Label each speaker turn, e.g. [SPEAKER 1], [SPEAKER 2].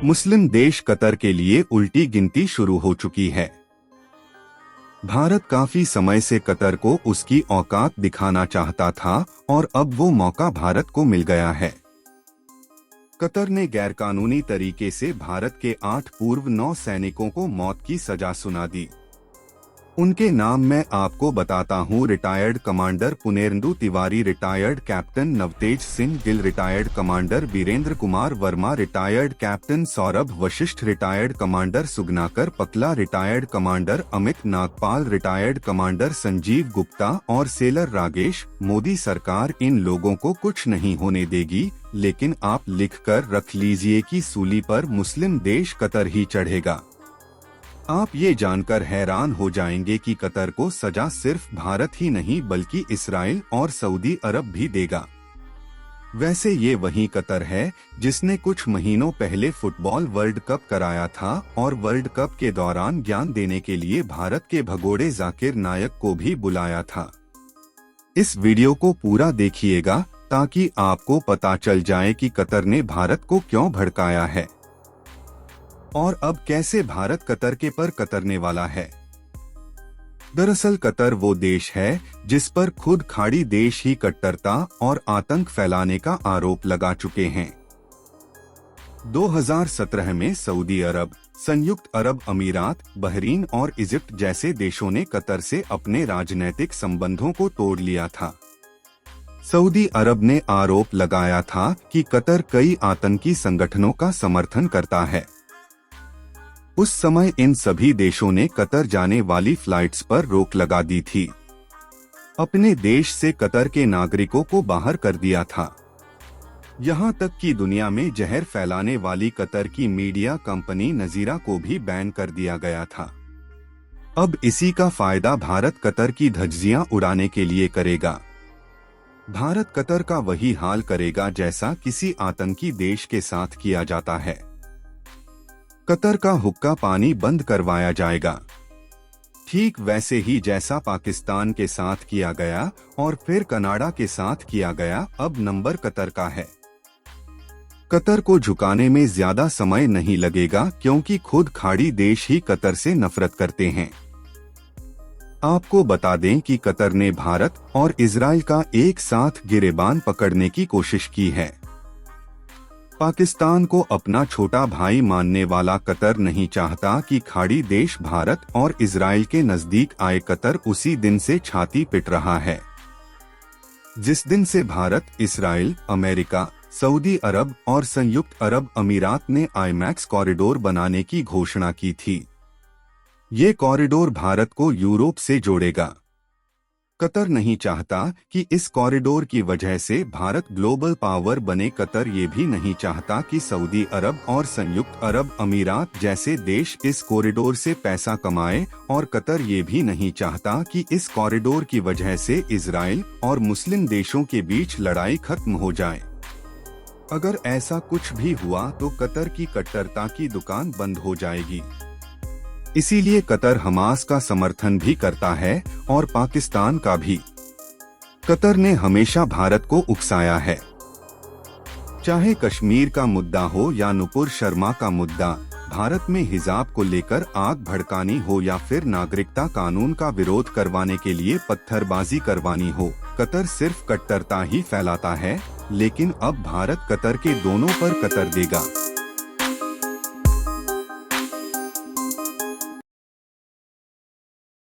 [SPEAKER 1] मुस्लिम देश कतर के लिए उल्टी गिनती शुरू हो चुकी है। भारत काफी समय से कतर को उसकी औकात दिखाना चाहता था और अब वो मौका भारत को मिल गया है। कतर ने गैरकानूनी तरीके से भारत के 8 पूर्व नौसैनिकों को मौत की सजा सुना दी। उनके नाम मैं आपको बताता हूं। Retired commander Purnendu Tiwari, retired captain Navtej Singh Gill, retired commander Virendra Kumar Verma, retired captain Saurabh Vashisht, retired commander Sugunakar Pakala, retired commander Amit Nagpal, retired commander Sanjeev Gupta और सेलर रागेश। मोदी सरकार इन लोगों को कुछ नहीं होने देगी, लेकिन आप लिख कर रख लीजिए कि सूली पर मुस्लिम देश कतर ही चढ़ेगा। आप ये जानकर हैरान हो जाएंगे कि कतर को सजा सिर्फ भारत ही नहीं बल्कि इस्राइल और सऊदी अरब भी देगा। वैसे ये वही कतर है जिसने कुछ महीनों पहले फुटबॉल वर्ल्ड कप कराया था और वर्ल्ड कप के दौरान ज्ञान देने के लिए भारत के भगोड़े जाकिर नायक को भी बुलाया था। इस वीडियो को पूरा देखिएगा ताकि आपको पता चल जाए कि कतर ने भारत को क्यों भड़काया है और अब कैसे भारत कतर के पर कतरने वाला है। दरअसल कतर वो देश है जिस पर खुद खाड़ी देश ही कट्टरता और आतंक फैलाने का आरोप लगा चुके हैं। 2017 में सऊदी अरब, संयुक्त अरब अमीरात, बहरीन और इजिप्ट जैसे देशों ने कतर से अपने राजनैतिक संबंधों को तोड़ लिया था। सऊदी अरब ने आरोप लगाया था कि कतर कई आतंकी संगठनों का समर्थन करता है। उस समय इन सभी देशों ने कतर जाने वाली फ्लाइट्स पर रोक लगा दी थी। अपने देश से कतर के नागरिकों को बाहर कर दिया था। यहाँ तक कि दुनिया में जहर फैलाने वाली कतर की मीडिया कंपनी नजीरा को भी बैन कर दिया गया था। अब इसी का फायदा भारत कतर की धज्जियां उड़ाने के लिए करेगा। भारत कतर का वही हाल करेगा जैसा किसी आतंकी देश के साथ किया जाता है। कतर का हुक्का पानी बंद करवाया जाएगा, ठीक वैसे ही जैसा पाकिस्तान के साथ किया गया और फिर कनाडा के साथ किया गया। अब नंबर कतर का है। कतर को झुकाने में ज्यादा समय नहीं लगेगा क्योंकि खुद खाड़ी देश ही कतर से नफरत करते हैं। आपको बता दें कि कतर ने भारत और इजराइल का एक साथ गिरेबान पकड़ने की कोशिश की है। पाकिस्तान को अपना छोटा भाई मानने वाला कतर नहीं चाहता कि खाड़ी देश भारत और इजराइल के नजदीक आए। कतर उसी दिन से छाती पिट रहा है जिस दिन से भारत, इजराइल, अमेरिका, सऊदी अरब और संयुक्त अरब अमीरात ने आईमैक्स कॉरिडोर बनाने की घोषणा की थी। ये कॉरिडोर भारत को यूरोप से जोड़ेगा। कतर नहीं चाहता कि इस कॉरिडोर की वजह से भारत ग्लोबल पावर बने। कतर ये भी नहीं चाहता कि सऊदी अरब और संयुक्त अरब अमीरात जैसे देश इस कॉरिडोर से पैसा कमाए और कतर ये भी नहीं चाहता कि इस कॉरिडोर की वजह से इजराइल और मुस्लिम देशों के बीच लड़ाई खत्म हो जाए। अगर ऐसा कुछ भी हुआ तो कतर की कट्टरता की दुकान बंद हो जाएगी। इसीलिए कतर हमास का समर्थन भी करता है और पाकिस्तान का भी। कतर ने हमेशा भारत को उकसाया है, चाहे कश्मीर का मुद्दा हो या नुपुर शर्मा का मुद्दा, भारत में हिजाब को लेकर आग भड़कानी हो या फिर नागरिकता कानून का विरोध करवाने के लिए पत्थरबाजी करवानी हो। कतर सिर्फ कट्टरता ही फैलाता है, लेकिन अब भारत कतर के दोनों पर कतर देगा।